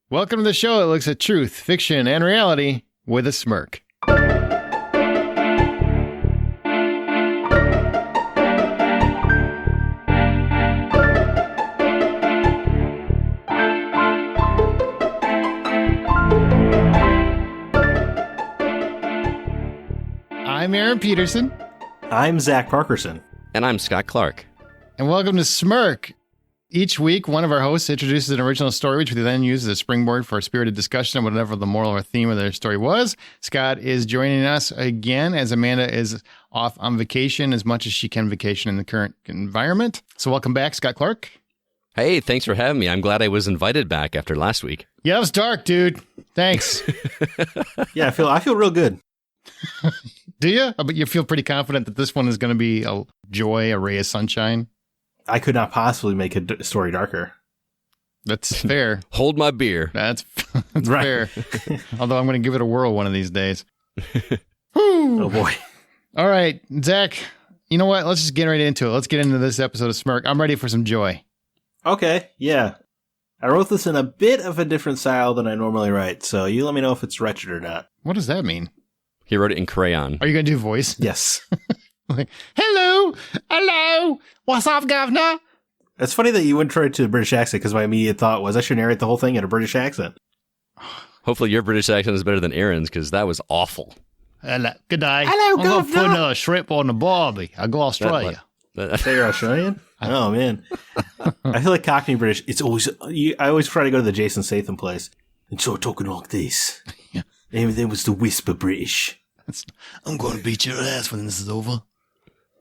Welcome to the show that looks at truth, fiction, and reality with a smirk. I'm Aaron Peterson. I'm Zack Parkerson. And I'm Scott Clark. And welcome to Smirk. Each week, one of our hosts introduces an original story, which we then use as a springboard for a spirited discussion of whatever the moral or theme of their story was. Scott is joining us again as Amanda is off on vacation as much as she can vacation in the current environment. So welcome back, Scott Clark. Hey, thanks for having me. I'm glad I was invited back after last week. Yeah, it was dark, dude. Thanks. Yeah, I feel real good. Do you? But you feel pretty confident that this one is going to be a joy, a ray of sunshine? I could not possibly make a story darker. That's fair. Hold my beer. That's Right. fair. Although I'm going to give it a whirl one of these days. Oh, boy. All right, Zach, you know what? Let's just get right into it. Let's get into this episode of Smirk. I'm ready for some joy. Okay, yeah. I wrote this in a bit of a different style than I normally write, so you let me know if it's wretched or not. What does that mean? He wrote it in crayon. Are you going to do voice? Yes. Like, hello, what's up, governor? It's funny that you went try to a British accent, because my immediate thought was I should narrate the whole thing in a British accent. Hopefully your British accent is better than Aaron's, because that was awful. Hello, good day. Hello, I'm going to put governor. another shrimp on the barbie. I go Australia. Say you're Australian? Oh, man. I feel like Cockney British, it's always, I always try to go to the Jason Statham place and start talking like this. Yeah. Everything was the whisper British. I'm going to beat your ass when this is over.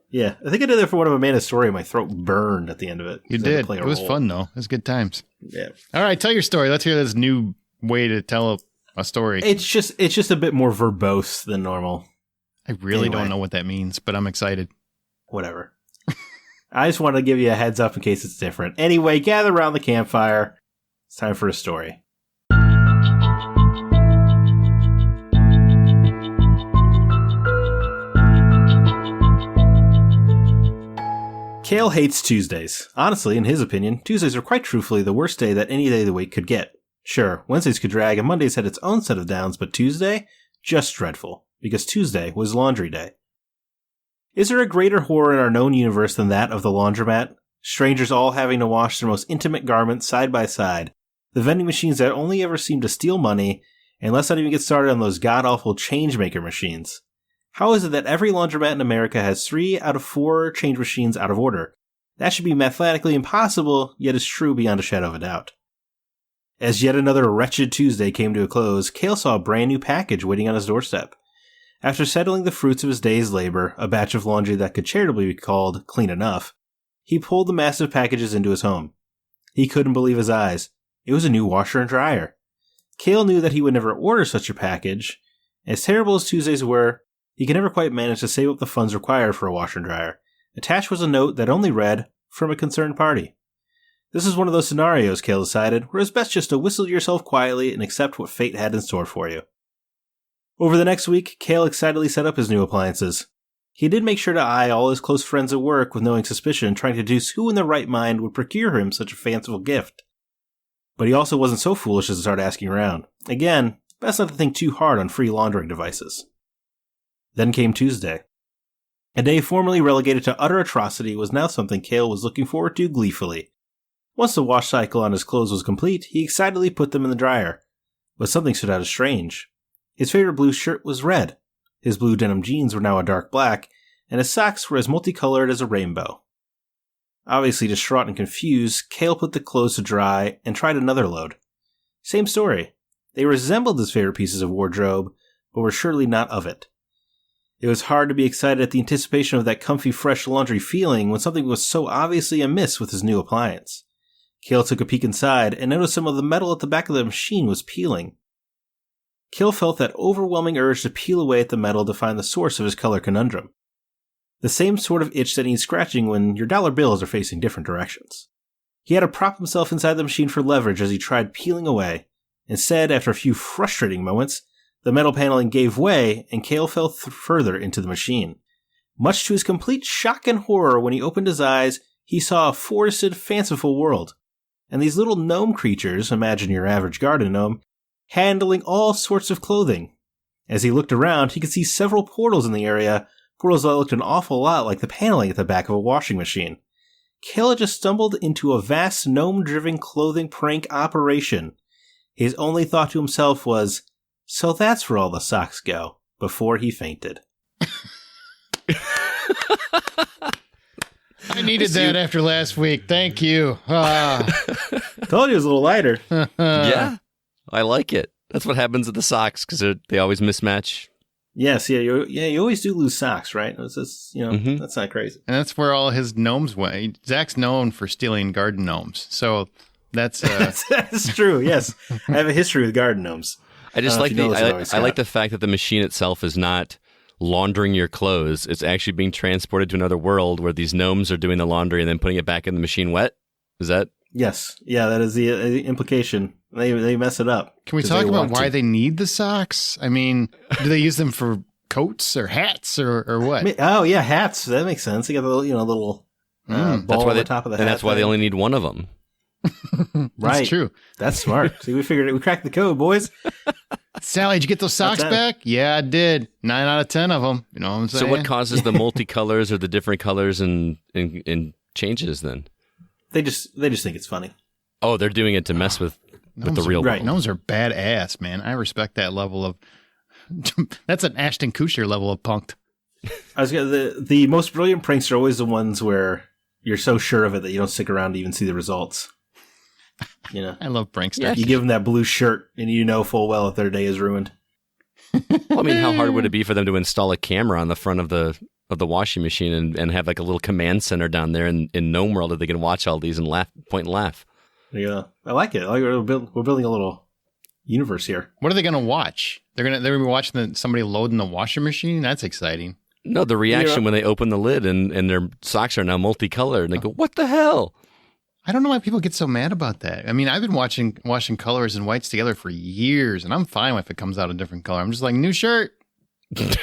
Yeah, I think I did that for one of Amanda's story. My throat burned at the end of it. You did. It was fun, though. It was good times. Yeah. All right, tell your story. Let's hear this new way to tell a story. It's just a bit more verbose than normal. I really Anyway. don't know what that means, but I'm excited. Whatever. I just wanted to give you a heads up in case it's different. Anyway, gather around the campfire. It's time for a story. Cale hates Tuesdays. Honestly, in his opinion, Tuesdays are quite truthfully the worst day that any day of the week could get. Sure, Wednesdays could drag and Mondays had its own set of downs, but Tuesday? Just dreadful. Because Tuesday was laundry day. Is there a greater horror in our known universe than that of the laundromat? Strangers all having to wash their most intimate garments side by side. The vending machines that only ever seem to steal money, and let's not even get started on those god-awful change-maker machines. How is it that every laundromat in America has 3 out of 4 change machines out of order? That should be mathematically impossible, yet is true beyond a shadow of a doubt. As yet another wretched Tuesday came to a close, Cale saw a brand new package waiting on his doorstep. After settling the fruits of his day's labor, a batch of laundry that could charitably be called clean enough, he pulled the massive packages into his home. He couldn't believe his eyes. It was a new washer and dryer. Cale knew that he would never order such a package. As terrible as Tuesdays were, he could never quite manage to save up the funds required for a washer and dryer. Attached was a note that only read, "From a concerned party." This is one of those scenarios, Cale decided, where it's best just to whistle to yourself quietly and accept what fate had in store for you. Over the next week, Cale excitedly set up his new appliances. He did make sure to eye all his close friends at work with knowing suspicion, trying to deduce who in their right mind would procure him such a fanciful gift. But he also wasn't so foolish as to start asking around. Again, best not to think too hard on free laundering devices. Then came Tuesday. A day formerly relegated to utter atrocity was now something Cale was looking forward to gleefully. Once the wash cycle on his clothes was complete, he excitedly put them in the dryer. But something stood out as strange. His favorite blue shirt was red. His blue denim jeans were now a dark black, and his socks were as multicolored as a rainbow. Obviously distraught and confused, Cale put the clothes to dry and tried another load. Same story. They resembled his favorite pieces of wardrobe, but were surely not of it. It was hard to be excited at the anticipation of that comfy, fresh laundry feeling when something was so obviously amiss with his new appliance. Cale took a peek inside and noticed some of the metal at the back of the machine was peeling. Cale felt that overwhelming urge to peel away at the metal to find the source of his color conundrum. The same sort of itch that needs scratching when your dollar bills are facing different directions. He had to prop himself inside the machine for leverage as he tried peeling away. Instead, after a few frustrating moments, the metal paneling gave way and Cale fell further into the machine. Much to his complete shock and horror when he opened his eyes, he saw a forested, fanciful world. And these little gnome creatures, imagine your average garden gnome, handling all sorts of clothing. As he looked around, he could see several portals in the area, portals that looked an awful lot like the paneling at the back of a washing machine. Cale had just stumbled into a vast gnome-driven clothing prank operation. His only thought to himself was, so that's where all the socks go, before he fainted. I needed that after last week. Thank you. Told you it was a little lighter. Yeah, I like it. That's what happens with the socks because they always mismatch. Yes, you always do lose socks, right? It's just, That's not crazy. And that's where all his gnomes went. Zack's known for stealing garden gnomes. So that's... That's true, yes. I have a history with garden gnomes. I just like I like the fact that the machine itself is not laundering your clothes. It's actually being transported to another world where these gnomes are doing the laundry and then putting it back in the machine wet. Is that? Yes. Yeah, that is the implication. They mess it up. Can we talk about why they need the socks? I mean, do they use them for coats or hats or what? Oh, yeah, hats. That makes sense. They got the little ball on the top of the hat. And that's why they only need one of them. Right. That's true. That's smart. See, we figured it. We cracked the code, boys. Sally, did you get those socks back? Yeah, I did. 9 out of 10 of them. You know what I'm saying? So what causes the multicolors or the different colors and changes then? They just think it's funny. Oh, they're doing it to mess with the real world. Gnomes are badass, man. I respect that level of... That's an Ashton Kutcher level of punked. The most brilliant pranks are always the ones where you're so sure of it that you don't stick around to even see the results. I love pranksters. Yeah. You give them that blue shirt and you know full well that their day is ruined. Well, I mean, how hard would it be for them to install a camera on the front of the washing machine and have like a little command center down there in Gnome World that they can watch all these and point and laugh? Yeah, I like it. We're building a little universe here. What are they going to watch? They're gonna be watching somebody loading the washing machine? That's exciting. No, the reaction when they open the lid and their socks are now multicolored and they go, what the hell? I don't know why people get so mad about that. I mean, I've been washing colors and whites together for years, and I'm fine if it comes out a different color. I'm just like, new shirt.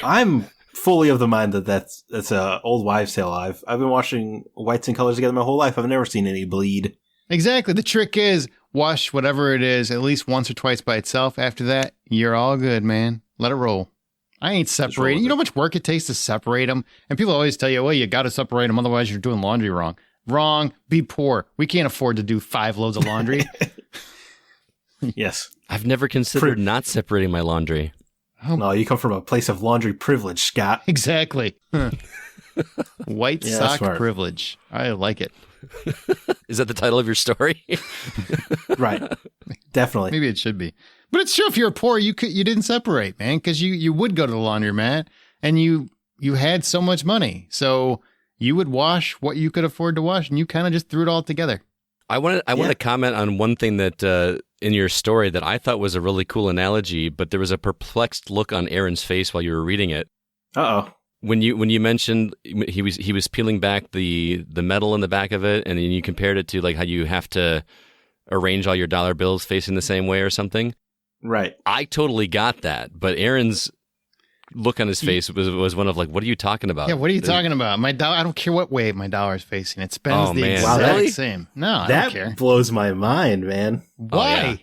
I'm fully of the mind that's a old wives' tale. I've been washing whites and colors together my whole life. I've never seen any bleed. Exactly. The trick is wash whatever it is at least once or twice by itself. After that, you're all good, man. Let it roll. I ain't separating. You know how much work it takes to separate them? And people always tell you, well, you got to separate them, otherwise you're doing laundry wrong. Wrong. Be poor. We can't afford to do 5 loads of laundry. Yes. I've never considered not separating my laundry. Oh. No, you come from a place of laundry privilege, Scott. Exactly. White sock privilege. I like it. Is that the title of your story? Right. Definitely. Maybe it should be. But it's true. If you're poor, you didn't separate, man, because you would go to the laundromat and you had so much money. So you would wash what you could afford to wash, and you kind of just threw it all together. I want to comment on one thing that in your story that I thought was a really cool analogy, but there was a perplexed look on Aaron's face while you were reading it. Uh-oh. When you mentioned he was peeling back the metal in the back of it, and then you compared it to like how you have to arrange all your dollar bills facing the same way or something. Right. I totally got that, but Aaron's look on his face was one of like, what are you talking about? Yeah, what are you talking about? My dollar, I don't care what way my dollar is facing. It spends the exact same. No, I don't care. That blows my mind, man. Why?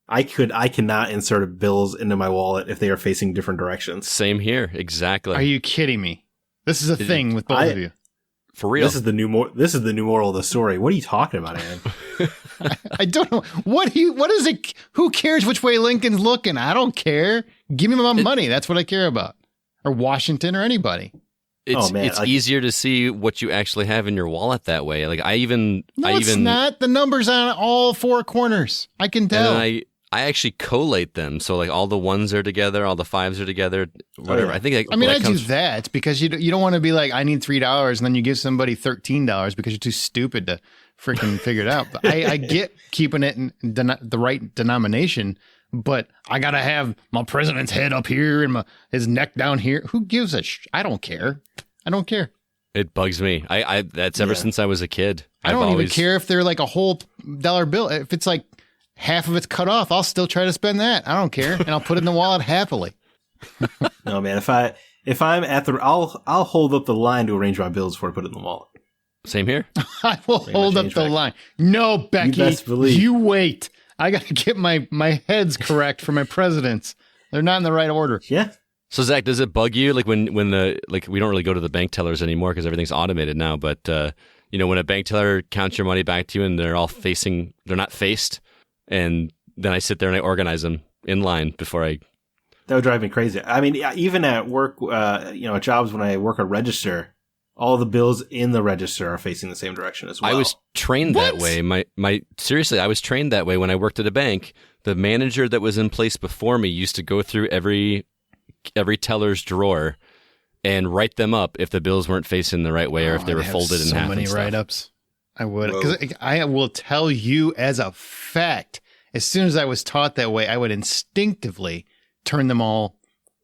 Oh, yeah. I cannot insert bills into my wallet if they are facing different directions. Same here, exactly. Are you kidding me? This is a thing with both of you. For real. This is the new moral of the story. What are you talking about, Aaron? I don't know. What is it? Who cares which way Lincoln's looking? I don't care. Give me my money. That's what I care about. Or Washington or anybody. It's easier to see what you actually have in your wallet that way. Like it's not. The number's on all 4 corners. I can tell. And I actually collate them, so like all the 1s are together, all the 5s are together, whatever. Oh, yeah. I think. I do that because you don't want to be like, I need $3, and then you give somebody $13 because you're too stupid to freaking figure it out. But I get keeping it in the right denomination, but I gotta have my president's head up here and his neck down here. Who gives a I don't care. I don't care. It bugs me. That's ever since I was a kid. I don't even care if they're like a whole dollar bill. If it's like half of it's cut off, I'll still try to spend that. I don't care, and I'll put it in the wallet happily. No, man. If I'm at I'll hold up the line to arrange my bills before I put it in the wallet. Same here. I will hold up the line. No, Becky, you wait. I got to get my heads correct for my presidents. They're not in the right order. Yeah. So Zach, does it bug you like when the we don't really go to the bank tellers anymore because everything's automated now? But when a bank teller counts your money back to you and they're not faced, and then I sit there and I organize them in line before I. That would drive me crazy. I mean, even at work, at jobs when I work a register. All the bills in the register are facing the same direction as well. I was trained that way. Seriously, I was trained that way when I worked at a bank. The manager that was in place before me used to go through every teller's drawer and write them up if the bills weren't facing the right way or if they were folded in half. So many write-ups. I would, because I will tell you as a fact, as soon as I was taught that way, I would instinctively turn them all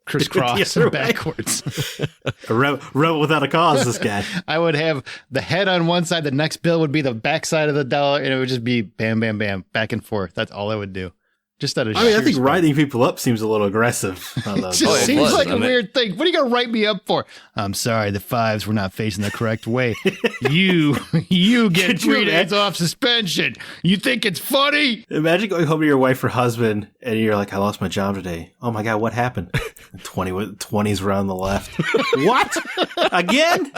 crisscross and backwards. A rebel without a cause, this guy. I would have the head on one side, the next bill would be the back side of the dollar, and it would just be bam, bam, bam, back and forth. That's all I would do. Just out of I think writing people up seems a little aggressive. It just seems like a weird thing. What are you going to write me up for? I'm sorry, the fives were not facing the correct way. You get 3 days off suspension. You think it's funny? Imagine going home to your wife or husband, and you're like, I lost my job today. Oh my God, what happened? 20s were on the left. What? Again?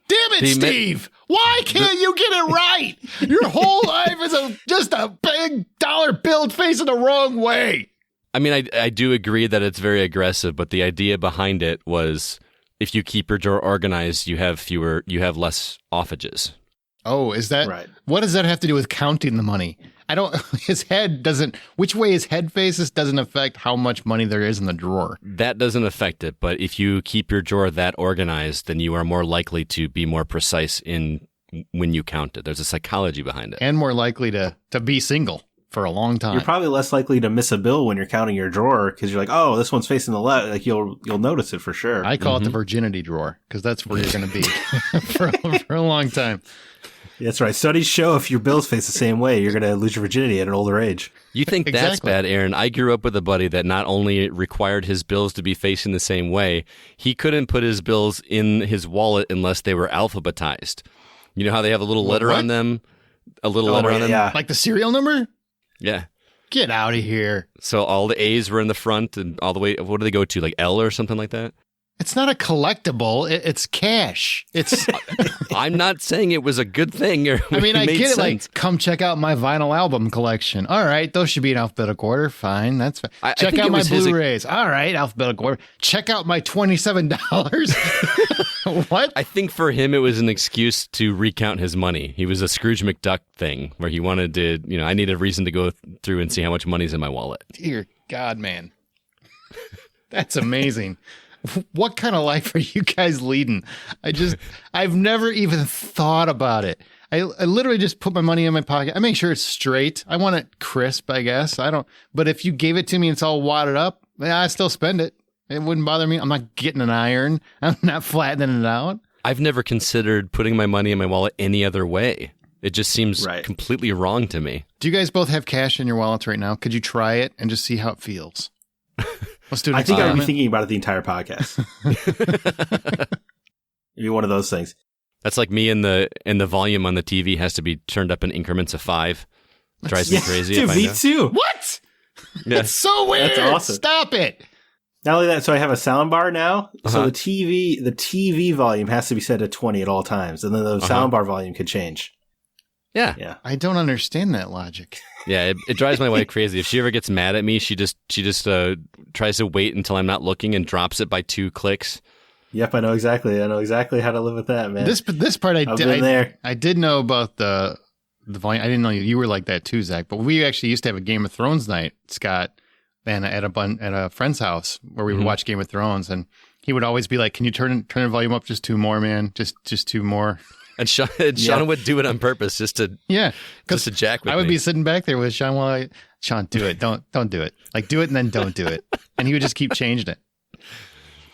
Damn it, Steve! Why can't you get it right? Your whole life is just a big dollar bill facing the wrong way. I mean, I do agree that it's very aggressive, but the idea behind it was if you keep your drawer organized, you have less offages. Oh, is that right? What does that have to do with counting the money? His head doesn't, which way his head faces doesn't affect how much money there is in the drawer. That doesn't affect it, but if you keep your drawer that organized, then you are more likely to be more precise in when you count it. There's a psychology behind it. And more likely to be single for a long time. You're probably less likely to miss a bill when you're counting your drawer because you're like, oh, this one's facing the left. Like you'll notice it for sure. I call it the virginity drawer because that's where you're going to be for a long time. That's right. Studies show if your bills face the same way, you're going to lose your virginity at an older age. You think Exactly. That's bad, Aaron. I grew up with a buddy that not only required his bills to be facing the same way, he couldn't put his bills in his wallet unless they were alphabetized. You know how they have a little letter on them? A little letter on them? Yeah. Like the serial number? Yeah. Get out of here. So all the A's were in the front and all the way, what do they go to? Like L or something like that? It's not a collectible. It's cash. It's. I'm not saying it was a good thing. I mean, I get sense. it. Like, come check out my vinyl album collection. All right, those should be in alphabetical order. Fine, that's fine. Check out my Blu-rays. All right, alphabetical order. Check out my $27. What? I think for him, it was an excuse to recount his money. He was a Scrooge McDuck thing where he wanted to, I need a reason to go through and see how much money's in my wallet. Dear God, man. That's amazing. What kind of life are you guys leading? I've never even thought about it. I literally just put my money in my pocket. I make sure it's straight. I want it crisp, I guess. But if you gave it to me and it's all wadded up, I still spend it. It wouldn't bother me. I'm not getting an iron. I'm not flattening it out. I've never considered putting my money in my wallet any other way. It just seems completely wrong to me. Do you guys both have cash in your wallets right now? Could you try it and just see how it feels? Let's do it. I think I would be thinking about it the entire podcast. It'd be one of those things. That's like me and the volume on the TV has to be turned up in increments of 5. Drives me crazy. Dude, me too. What? Yeah. It's so weird. That's awesome. Stop it. Not only that, so I have a sound bar now. So the TV volume has to be set at 20 at all times, and then the sound bar volume could change. Yeah. I don't understand that logic. Yeah, it drives my wife crazy. If she ever gets mad at me, she just tries to wait until I'm not looking and drops it by 2 clicks. Yep, I know exactly how to live with that, man. This part I did know about the volume. I didn't know you were like that too, Zach. But we actually used to have a Game of Thrones night, Scott, and at a friend's house where we would watch Game of Thrones, and he would always be like, "Can you turn the volume up just 2 more, man? Just 2 more." And Sean would do it on purpose just to jack with me. I would be sitting back there with Sean Sean, do it. Don't do it. Like, do it and then don't do it. And he would just keep changing it.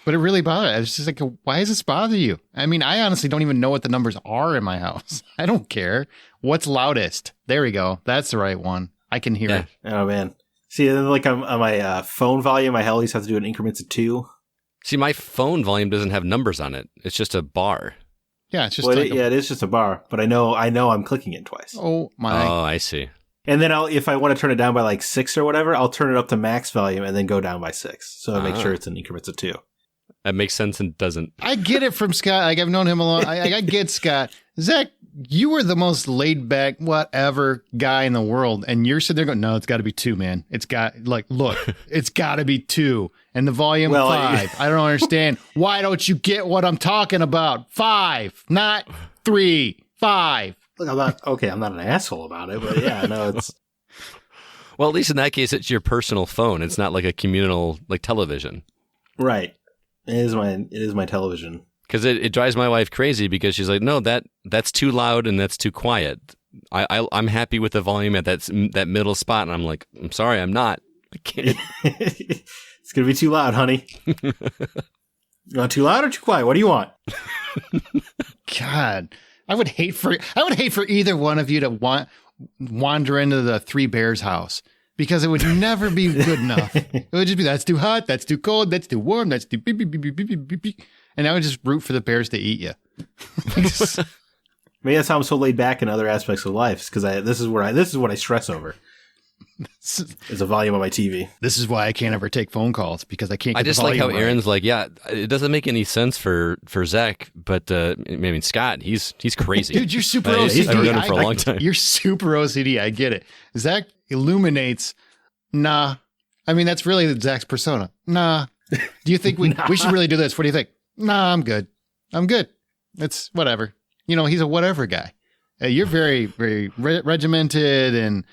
But it really bothered me. I was just like, why does this bother you? I mean, I honestly don't even know what the numbers are in my house. I don't care. What's loudest? There we go. That's the right one. I can hear it. Oh, man. See, then like on my phone volume, I always have to do it in increments of 2. See, my phone volume doesn't have numbers on it. It's just a bar. Yeah, it's just Well, like it is just a bar, but I know I'm clicking it twice. oh my. Oh, I see. And then if I want to turn it down by like 6 or whatever, I'll turn it up to max volume and then go down by 6. So I make sure it's in increments of 2. That makes sense and doesn't. I get it from Scott. Like I've known him a long. I get Scott. Zach, you were the most laid back, whatever guy in the world, and you're sitting there going, "No, it's got to be 2, man. It's got look, it's got to be 2, and the volume 5. I don't understand. Why don't you get what I'm talking about? 5, not 3, 5." Look, I'm not an asshole about it, but yeah, no, it's. Well, at least in that case, it's your personal phone. It's not like a communal like television. Right. It is my television. Because it drives my wife crazy because she's like, no, that's too loud and that's too quiet. I'm happy with the volume at that middle spot, and I'm like, I'm sorry, I'm not. I can't. It's gonna be too loud, honey. You want too loud or too quiet? What do you want? God, I would hate for either one of you to wander into the Three Bears house. Because it would never be good enough. It would just be, that's too hot, that's too cold, that's too warm, that's too beep, beep, beep, beep, beep, beep, beep. And I would just root for the bears to eat you. Maybe that's how I'm so laid back in other aspects of life, because this is what I stress over. Is the volume on my TV. This is why I can't ever take phone calls, because I can't get I just the like volume how right. Aaron's like, yeah, it doesn't make any sense for Zack, but I mean, Scott, he's crazy. Dude, you're super I've OCD. known him for a long time. You're super OCD. I get it. Zach illuminates. Nah. I mean, that's really Zach's persona. Nah. Do you think we should really do this? What do you think? Nah, I'm good. It's whatever. He's a whatever guy. You're very, very regimented and,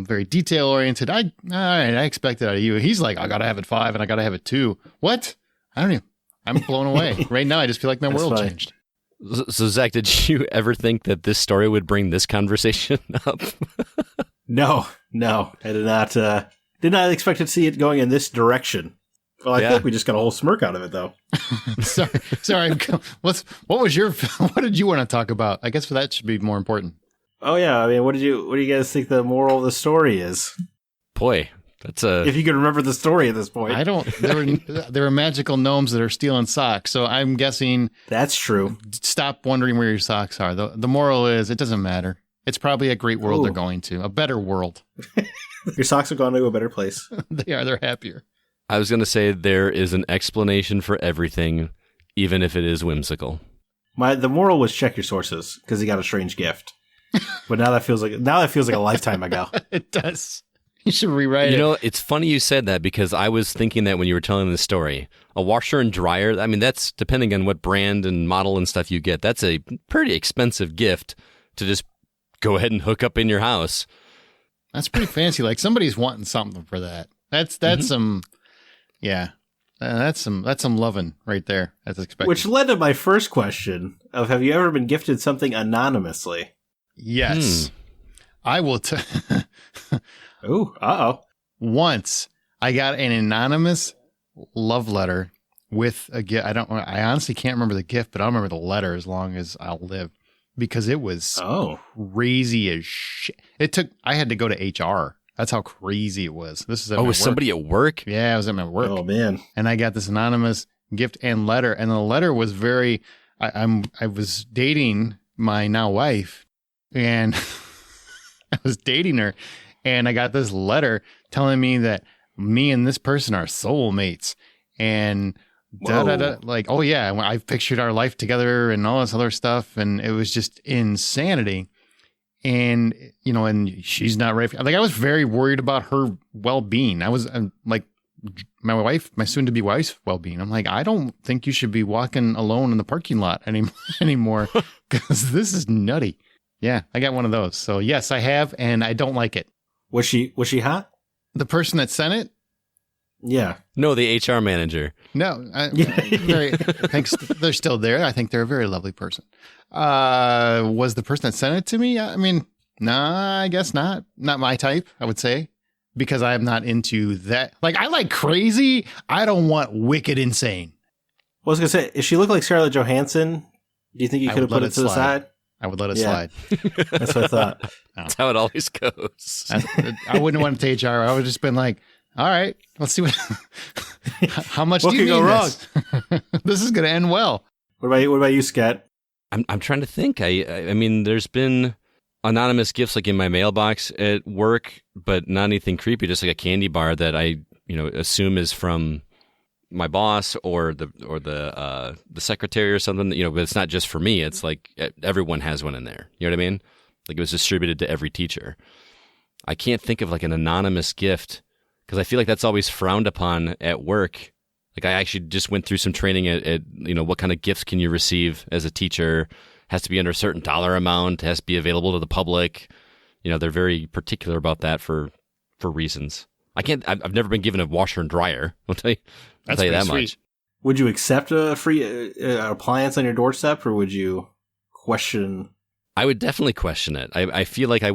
very detail oriented. All right, I expect it out of you. He's like, I got to have it 5 and I got to have it 2. What? I don't even. I'm blown away. Right now, I just feel like my world changed. So, Zach, did you ever think that this story would bring this conversation up? No, I did not expect to see it going in this direction. Well, I think we just got a whole smirk out of it, though. Sorry. What did you want to talk about? I guess that should be more important. Oh yeah, I mean, what do you guys think the moral of the story is? Boy, that's if you can remember the story at this point. I don't. There were magical gnomes that are stealing socks, so I'm guessing that's true. Stop wondering where your socks are. The moral is it doesn't matter. It's probably a great world they're going to, a better world. Your socks have gone to a better place. They are. They're happier. I was going to say there is an explanation for everything, even if it is whimsical. The moral was check your sources because he got a strange gift. But now that feels like a lifetime ago. It does. You should rewrite it. It's funny you said that because I was thinking that when you were telling the story. A washer and dryer, I mean, that's depending on what brand and model and stuff you get. That's a pretty expensive gift to just go ahead and hook up in your house. That's pretty fancy. Like somebody's wanting something for that. That's some, yeah. That's some loving right there, as expected. Which led to my first question of: have you ever been gifted something anonymously? Yes, I will. Ooh, Once I got an anonymous love letter with a gift. I honestly can't remember the gift, but I'll remember the letter as long as I'll live. Because it was crazy as shit. I had to go to HR. That's how crazy it was. This is was somebody at work? Yeah, I was at my work. Oh man! And I got this anonymous gift and letter, and the letter was very. I was dating my now wife, and I was dating her, and I got this letter telling me that me and this person are soulmates, and. Like, oh yeah, I've pictured our life together and all this other stuff, and it was just insanity. And and she's not ready. Like, I was very worried about her well-being. I was like, my soon-to-be wife's well-being. I'm like, I don't think you should be walking alone in the parking lot anymore because this is nutty. Yeah, I got one of those. So yes, I have, and I don't like it. Was she hot? The person that sent it. Yeah. No, the HR manager. No, thanks. They're still there. I think they're a very lovely person. Was the person that sent it to me? I mean, nah, I guess not. Not my type, I would say, because I'm not into that. Like, I like crazy. I don't want wicked insane. Well, I was going to say, if she looked like Scarlett Johansson, do you think you could have put it to the side? I would let it slide. That's what I thought. No. That's how it always goes. I wouldn't want it to HR. I would have just been like, all right, let's see how much do you need go wrong? This is going to end well. What about you, Scott? I'm trying to think. I mean, there's been anonymous gifts like in my mailbox at work, but not anything creepy. Just like a candy bar that I assume is from my boss or the secretary or something. But it's not just for me. It's like everyone has one in there. You know what I mean? Like it was distributed to every teacher. I can't think of like an anonymous gift because I feel like that's always frowned upon at work. Like I actually just went through some training at what kind of gifts can you receive as a teacher. Has to be under a certain dollar amount, has to be available to the public. They're very particular about that for reasons. I've never been given a washer and dryer. I'll tell you that much. Would you accept a free appliance on your doorstep, or would you question? I would definitely question it. I feel like I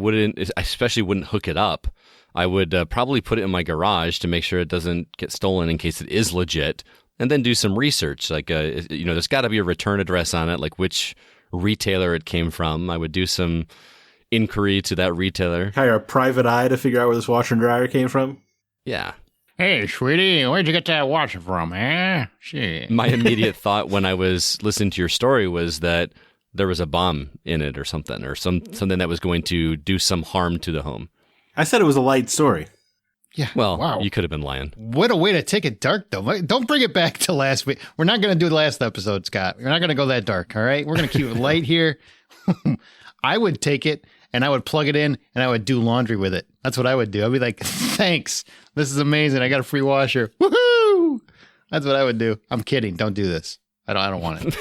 especially wouldn't hook it up. I would probably put it in my garage to make sure it doesn't get stolen in case it is legit, and then do some research. Like, there's got to be a return address on it, like which retailer it came from. I would do some inquiry to that retailer. Hire a private eye to figure out where this washer and dryer came from? Yeah. Hey, sweetie, where'd you get that washer from, eh? Shit. My immediate thought when I was listening to your story was that there was a bomb in it or something, or something that was going to do some harm to the home. I said it was a light story. Yeah. Well, wow. You could have been lying. What a way to take it dark, though. Don't bring it back to last week. We're not going to do the last episode, Scott. We're not going to go that dark, all right? We're going to keep it light here. I would take it, and I would plug it in, and I would do laundry with it. That's what I would do. I'd be like, thanks. This is amazing. I got a free washer. Woohoo! That's what I would do. I'm kidding. Don't do this. I don't want it.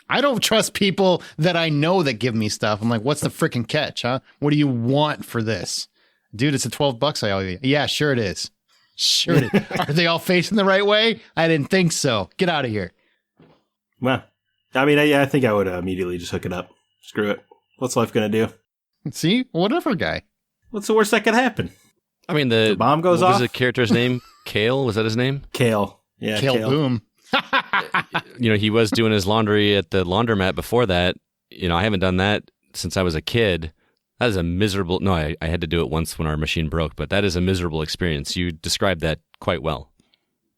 I don't trust people that I know that give me stuff. I'm like, what's the freaking catch, huh? What do you want for this? Dude, it's a $12 I owe you. Yeah, sure it is. Sure it is. Are they all facing the right way? I didn't think so. Get out of here. Well, I mean, I think I would immediately just hook it up. Screw it. What's life going to do? See? Whatever, guy. What's the worst that could happen? I mean, the bomb goes off? What was the character's name? Cale? Was that his name? Cale. Yeah, Cale Boom. He was doing his laundry at the laundromat before that. I haven't done that since I was a kid. That is a miserable... No, I had to do it once when our machine broke, but that is a miserable experience. You described that quite well.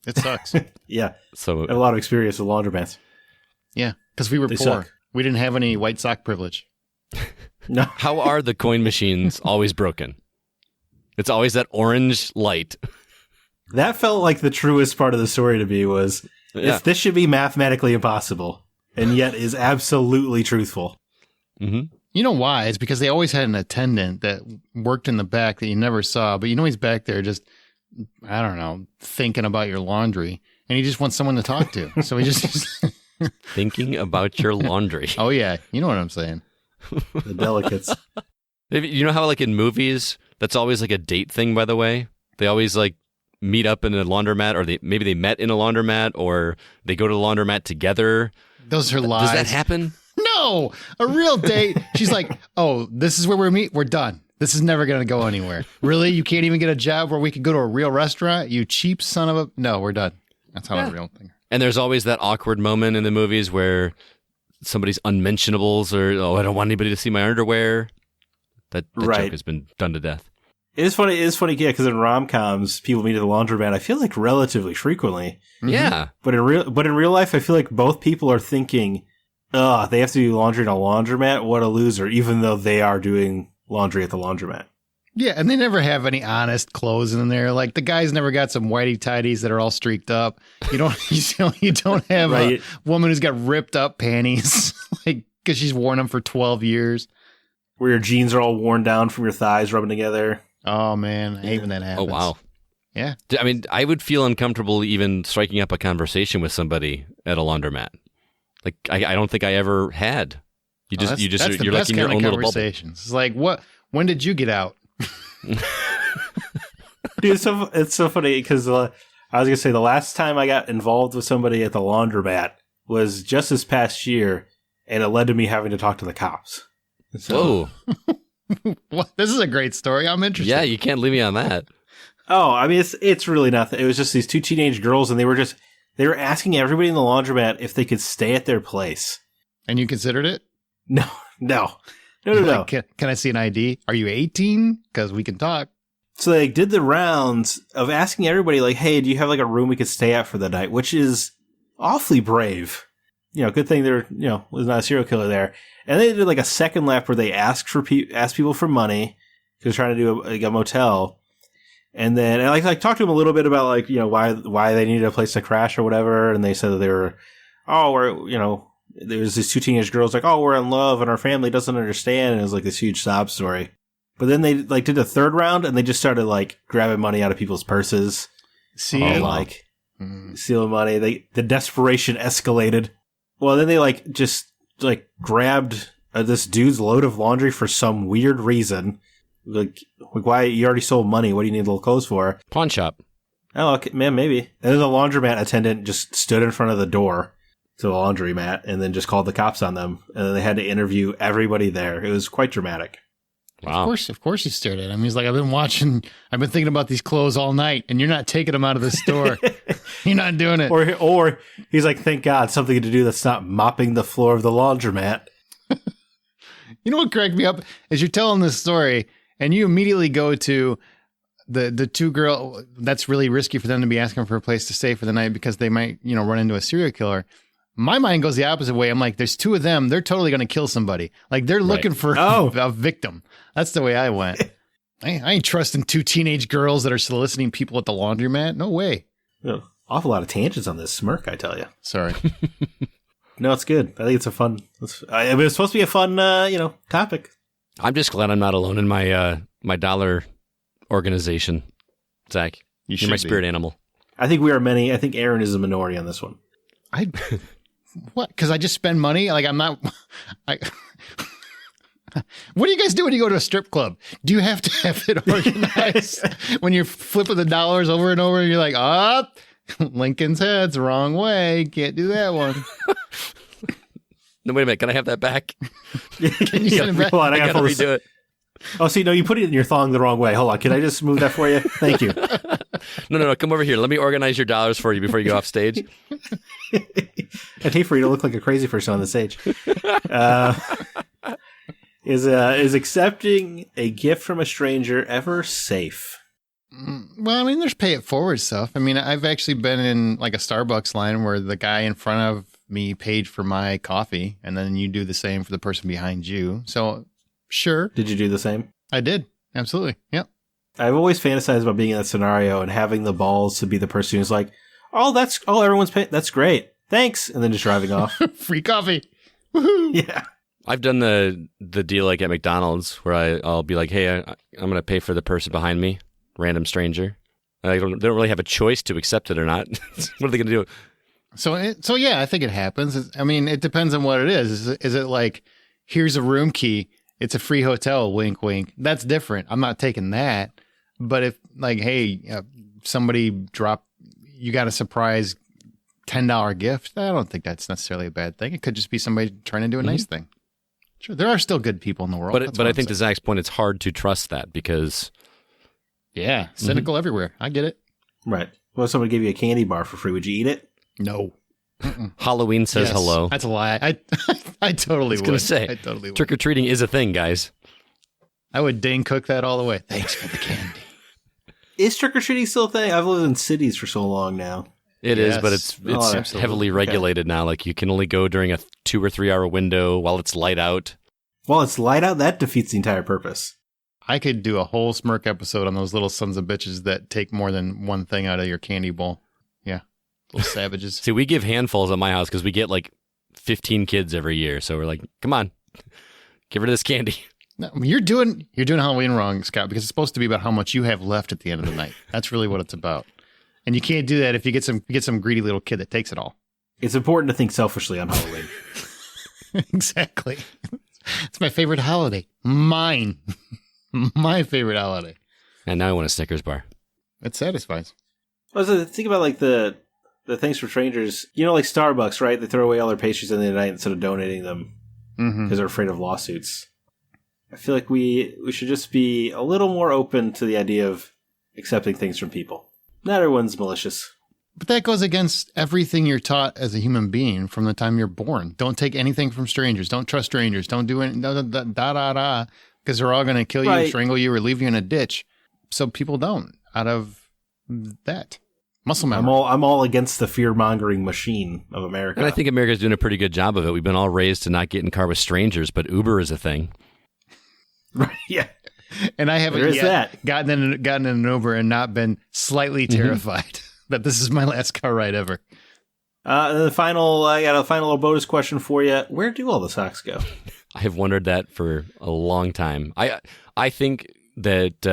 It sucks. Yeah. So I have a lot of experience with laundromats. Yeah, because we were They poor. suck. We didn't have any white sock privilege. No. how are the coin machines always broken? It's always that orange light. That felt like the truest part of the story to me was, Yeah. if this should be mathematically impossible, and yet is absolutely truthful. Mm-hmm. You know why? It's because they always had an attendant that worked in the back that you never saw, but he's back there just, I don't know, thinking about your laundry, and he just wants someone to talk to. So he just... Thinking about your laundry. Oh, yeah. You know what I'm saying. The delicates. You know how, like, in movies, that's always, like, a date thing, by the way? They always, like, meet up in a laundromat, or maybe they met in a laundromat, or they go to the laundromat together. Those are lies. Does that happen? No, a real date. She's like, oh, this is where we meet. We're done. This is never going to go anywhere. Really? You can't even get a job where we could go to a real restaurant? You cheap son of a... No, we're done. That's how a real thing. And there's always that awkward moment in the movies where somebody's unmentionables or, I don't want anybody to see my underwear. That Right. joke has been done to death. It is funny, yeah, because in rom-coms, people meet at the laundromat, I feel like relatively frequently. Mm-hmm. Yeah. But in real life, I feel like both people are thinking, they have to do laundry in a laundromat? What a loser, even though they are doing laundry at the laundromat. Yeah, and they never have any honest clothes in there. Like the guy's never got some whitey tidies that are all streaked up. You don't have Right. a woman who's got ripped up panties, like because she's worn them for 12 years. Where your jeans are all worn down from your thighs rubbing together. Oh man, I hate when that happens. Oh, wow. Yeah. I mean, I would feel uncomfortable even striking up a conversation with somebody at a laundromat. Like, I don't think I ever had. You're like in your own little bubble. It's like, what? When did you get out? Dude, it's so funny because I was going to say the last time I got involved with somebody at the laundromat was just this past year, and it led to me having to talk to the cops. So, Whoa. This is a great story. I'm interested. Yeah, you can't leave me on that. Oh, I mean, it's really nothing. It was just these two teenage girls, and they were asking everybody in the laundromat if they could stay at their place. And you considered it? No. Like, can I see an ID? Are you 18? Because we can talk. So they did the rounds of asking everybody, like, hey, do you have like a room we could stay at for the night? Which is awfully brave. good thing there, was not a serial killer there. And they did like a second lap where they asked people for money because they're trying to do a motel. And then I talked to them a little bit about why they needed a place to crash or whatever. And they said that they were, there's these two teenage girls we're in love and our family doesn't understand. And it was like this huge sob story. But then they did a third round and they just started grabbing money out of people's purses. Stealing money. The desperation escalated. Well, then they just grabbed this dude's load of laundry for some weird reason. Why? You already sold money. What do you need little clothes for? Pawn shop. Oh, okay, man, maybe. And then the laundromat attendant just stood in front of the door to the laundromat and then just called the cops on them. And then they had to interview everybody there. It was quite dramatic. Wow. Of course he stared at him. He's like, I've been thinking about these clothes all night, and you're not taking them out of the store. You're not doing it. Or he's like, thank God, something to do that's not mopping the floor of the laundromat. You know what cracked me up is you're telling this story, and you immediately go to the two girl. That's really risky for them to be asking for a place to stay for the night because they might, run into a serial killer. My mind goes the opposite way. I'm like, there's two of them. They're totally going to kill somebody. They're looking for a victim. That's the way I went. I ain't trusting two teenage girls that are soliciting people at the laundromat. No way. Awful lot of tangents on this smirk, I tell you. Sorry. No, it's good. I think it's a fun. It's supposed to be a fun, topic. I'm just glad I'm not alone in my my dollar organization, Zach. You're my spirit animal. I think we are many. I think Aaron is a minority on this one. What? Because I just spend money? I'm not... What do you guys do when you go to a strip club? Do you have to have it organized when you're flipping the dollars over and over and you're like, Lincoln's head's wrong way. Can't do that one. No, wait a minute. Can I have that back? Can you send it back? Hold on, I gotta redo it. Oh, see, no, you put it in your thong the wrong way. Hold on. Can I just move that for you? Thank you. No. Come over here. Let me organize your dollars for you before you go off stage. I'd hate for you to look like a crazy person on the stage. Is accepting a gift from a stranger ever safe? Well, there's pay it forward stuff. I've actually been in a Starbucks line where the guy in front of me paid for my coffee, and then you do the same for the person behind you. So, sure. Did you do the same? I did. Absolutely. Yep. I've always fantasized about being in that scenario and having the balls to be the person who's like, everyone's paying. That's great. Thanks. And then just driving off. Free coffee. Woohoo. Yeah. I've done the deal at McDonald's where I'll be like, hey, I'm going to pay for the person behind me, random stranger. They don't really have a choice to accept it or not. What are they going to do? So yeah, I think it happens. It depends on what it is. Is it like, here's a room key, it's a free hotel, wink, wink. That's different. I'm not taking that. But if hey, somebody you got a surprise $10 gift, I don't think that's necessarily a bad thing. It could just be somebody trying to do a nice thing. Sure, there are still good people in the world. But I think to Zach's point, it's hard to trust that because... Yeah, cynical everywhere. I get it. Right. Well, if somebody gave you a candy bar for free, would you eat it? No. Halloween says hello. That's a lie. I totally would. I was going to say, I totally would. Trick-or-treating is a thing, guys. I would Dane cook that all the way. Thanks for the candy. Is trick-or-treating still a thing? I've lived in cities for so long now. It is, but it's heavily regulated now. You can only go during a 2 or 3 hour window while it's light out. While it's light out, that defeats the entire purpose. I could do a whole Smirk episode on those little sons of bitches that take more than one thing out of your candy bowl. Yeah. Little savages. See, we give handfuls at my house because we get 15 kids every year. So we're like, come on, give her this candy. No, you're doing Halloween wrong, Scott, because it's supposed to be about how much you have left at the end of the night. That's really what it's about. And you can't do that if you get some greedy little kid that takes it all. It's important to think selfishly on Halloween. Exactly. It's my favorite holiday. Mine. My favorite holiday. And now I want a Snickers bar. It satisfies. Also, think about the things for strangers. Like Starbucks, right? They throw away all their pastries in the night instead of donating them because they're afraid of lawsuits. I feel like we should just be a little more open to the idea of accepting things from people. Not everyone's malicious. But that goes against everything you're taught as a human being from the time you're born. Don't take anything from strangers. Don't trust strangers. Don't do it. Because they're all going to kill you, strangle you, or leave you in a ditch. So people don't out of that. Muscle memory. I'm all against the fear-mongering machine of America. And I think America's doing a pretty good job of it. We've been all raised to not get in car with strangers, but Uber is a thing. Right, yeah. And I haven't yet gotten in an Uber and not been slightly terrified that this is my last car ride ever. I got a final bonus question for you. Where do all the socks go? I have wondered that for a long time. I think that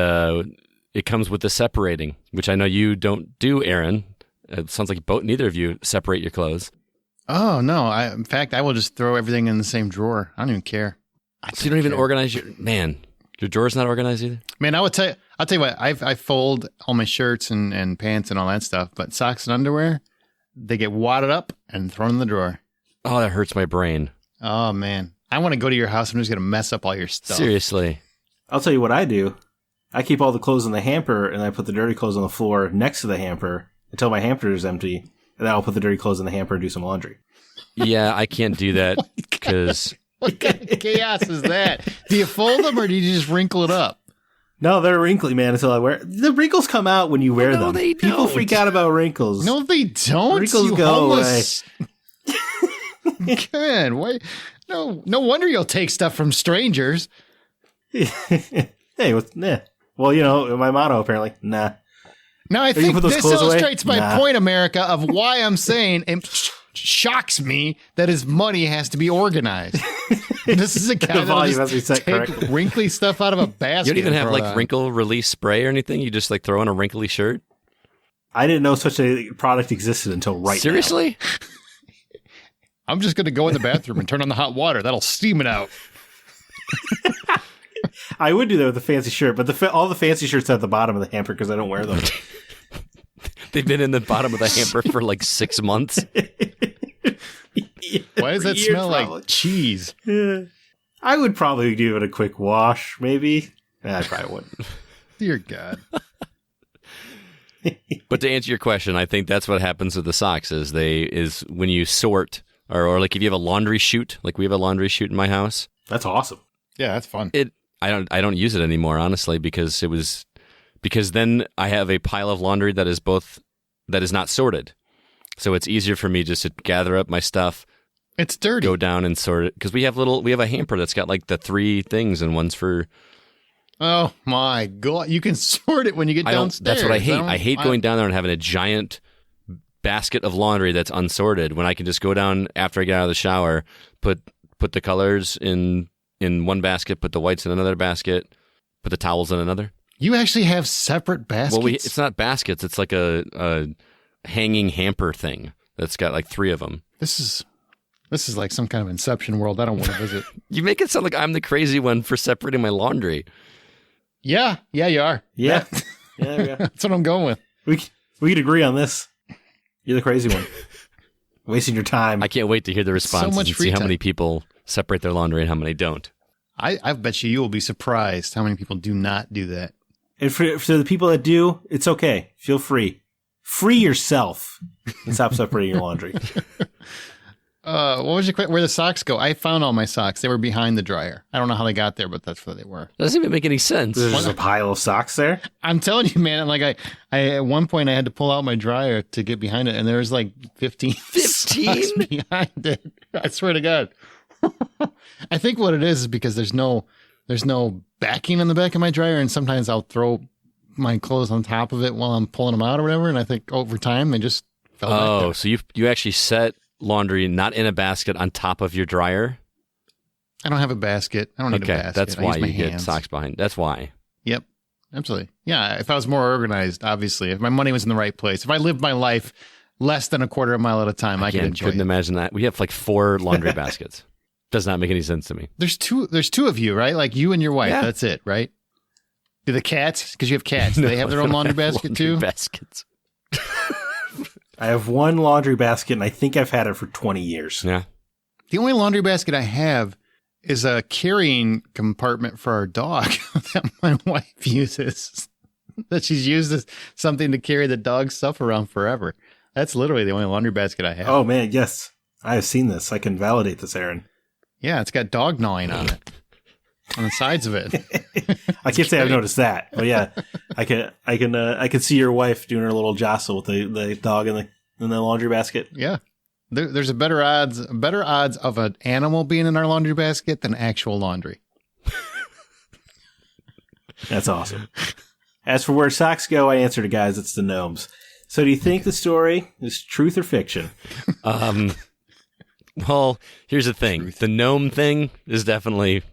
it comes with the separating, which I know you don't do, Aaron. It sounds like neither of you separate your clothes. Oh, no. In fact, I will just throw everything in the same drawer. I don't even care. So you don't even organize your drawer's not organized either? Man, I'll tell you what, I fold all my shirts and pants and all that stuff, but socks and underwear, they get wadded up and thrown in the drawer. Oh, that hurts my brain. Oh, man. I want to go to your house. I'm just going to mess up all your stuff. Seriously. I'll tell you what I do. I keep all the clothes in the hamper, and I put the dirty clothes on the floor next to the hamper until my hamper is empty, and then I'll put the dirty clothes in the hamper and do some laundry. Yeah, I can't do that because... What kind of chaos is that? Do you fold them or do you just wrinkle it up? No, they're wrinkly, man, until I wear the wrinkles come out when you wear them. They People don't. freak out about wrinkles. No, they don't. Wrinkles you go homeless. Good. Why? No wonder you'll take stuff from strangers. Hey, well, you know, my motto apparently, nah. Now, I think this clothes away? illustrates my Nah. point, America, of why I'm saying it shocks me that his money has to be organized. This is a guy The volume has to be that'll set just take correctly. wrinkly stuff out of a basket. You don't even and have throw it like on. wrinkle release spray or anything? You just like throw on a wrinkly shirt? I didn't know such a product existed until right now. Seriously? I'm just going to go in the bathroom and turn on the hot water. That'll steam it out. I would do that with a fancy shirt, but all the fancy shirts are at the bottom of the hamper because I don't wear them. They've been in the bottom of the hamper for like 6 months. Why does that Years, smell probably. like cheese? I would probably give it a quick wash, maybe. I probably wouldn't. Dear God. But to answer your question, I think that's what happens with the socks is when you sort or like if you have a laundry chute, like we have a laundry chute in my house. That's awesome. Yeah, that's fun. I don't use it anymore, honestly, because then I have a pile of laundry that is not sorted. So it's easier for me just to gather up my stuff, It's dirty. go down and sort it because we have a hamper that's got like the 3 things and one's for. Oh my God! You can sort it when you get downstairs. That's what I hate. I hate going down there and having a giant basket of laundry that's unsorted when I can just go down after I get out of the shower, put the colors in one basket, put the whites in another basket, put the towels in another. You actually have separate baskets. Well, it's not baskets. It's like a hanging hamper thing that's got like 3 of them. This is like some kind of Inception world I don't want to visit. You make it sound like I'm the crazy one for separating my laundry. Yeah, you are. Yeah. Yeah, there we go. That's what I'm going with. We could agree on this. You're the crazy one. Wasting your time. I can't wait to hear the responses much and free see how time. many people separate their laundry and how many don't. I bet you will be surprised how many people do not do that. And for the people that do, it's okay. Feel free. Free yourself and stop separating your laundry. What was your question? Where the socks go? I found all my socks. They were behind the dryer. I don't know how they got there, but that's where they were. Doesn't even make any sense. There's just a pile of socks there. I'm telling you, man. Like I at one point I had to pull out my dryer to get behind it, and there was like 15 socks behind it. I swear to God. I think what it is because there's no backing in the back of my dryer, and sometimes I'll throw my clothes on top of it while I'm pulling them out or whatever, and I think over time they just fell back there. So you actually set laundry not in a basket on top of your dryer? I don't have a basket. I don't need a basket. That's I why use my you get hands. socks behind. That's why. Yep, absolutely. Yeah, if I was more organized, obviously, if my money was in the right place, if I lived my life less than a quarter of a mile at a time, I could enjoy couldn't it. imagine that. We have like 4 laundry baskets. Does not make any sense to me. There's two of you, right? Like you and your wife. Yeah. That's it, right? Do the cats? Because you have cats. Do they have their own laundry basket too? Baskets. I have one laundry basket, and I think I've had it for 20 years. Yeah. The only laundry basket I have is a carrying compartment for our dog that my wife uses. That she's used as something to carry the dog's stuff around forever. That's literally the only laundry basket I have. Oh, man, yes. I have seen this. I can validate this, Aaron. Yeah, it's got dog gnawing on it. on the sides of it. I can't say I've noticed that, but yeah, I can see your wife doing her little jostle with the dog in the laundry basket. Yeah. There's a better odds of an animal being in our laundry basket than actual laundry. That's awesome. As for where socks go, I answer to guys, it's the gnomes. So do you think the story is truth or fiction? Well, here's the thing. Truth. The gnome thing is definitely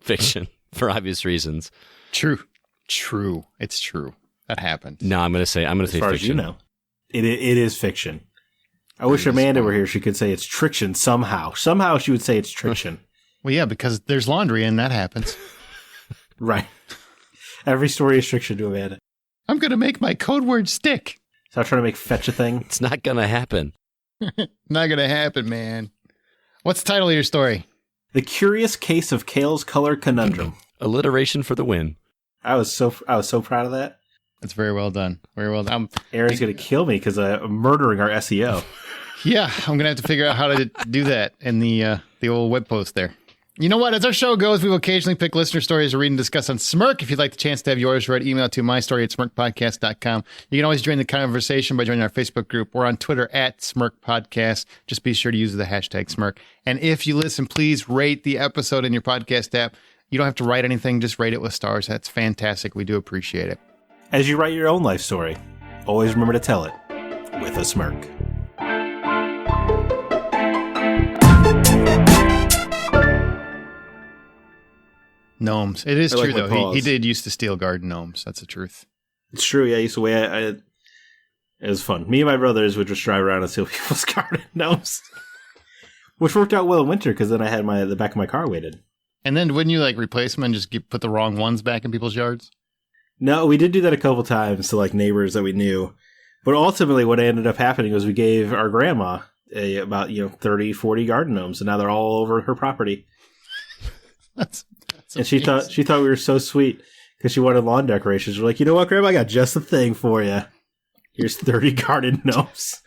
fiction for obvious reasons. True. It's true. That happened. No, I'm going to say fiction. As far as you know. It is fiction. I wish Amanda were here. She could say it's triction somehow. Somehow she would say it's triction. Well, yeah, because there's laundry and that happens. Right. Every story is triction to Amanda. I'm going to make my code word stick. Stop trying to make fetch a thing. It's not going to happen. Not going to happen, man. What's the title of your story? The Curious Case of Cale's Color Conundrum. Alliteration for the win. I was so proud of that. That's very well done. Very well done. Aaron's going to kill me because I'm murdering our SEO. Yeah, I'm going to have to figure out how to do that in the old web post there. You know what? As our show goes, we will occasionally pick listener stories to read and discuss on Smirk. If you'd like the chance to have yours read, email to mystory@smirkpodcast.com. You can always join the conversation by joining our Facebook group. We're on Twitter @SmirkPodcast. Just be sure to use the hashtag Smirk. And if you listen, please rate the episode in your podcast app. You don't have to write anything. Just rate it with stars. That's fantastic. We do appreciate it. As you write your own life story, always remember to tell it with a smirk. Gnomes. It is true, though. He did used to steal garden gnomes. That's the truth. It's true. Yeah, I used to it was fun. Me and my brothers would just drive around and steal people's garden gnomes. Which worked out well in winter because then I had the back of my car weighted. And then wouldn't you replace them and just put the wrong ones back in people's yards? No, we did do that a couple times to neighbors that we knew. But ultimately what ended up happening was we gave our grandma about 30, 40 garden gnomes, and now they're all over her property. That's and she thought we were so sweet because she wanted lawn decorations. We're like, you know what, Grandma? I got just the thing for you. Here's 30 garden gnomes.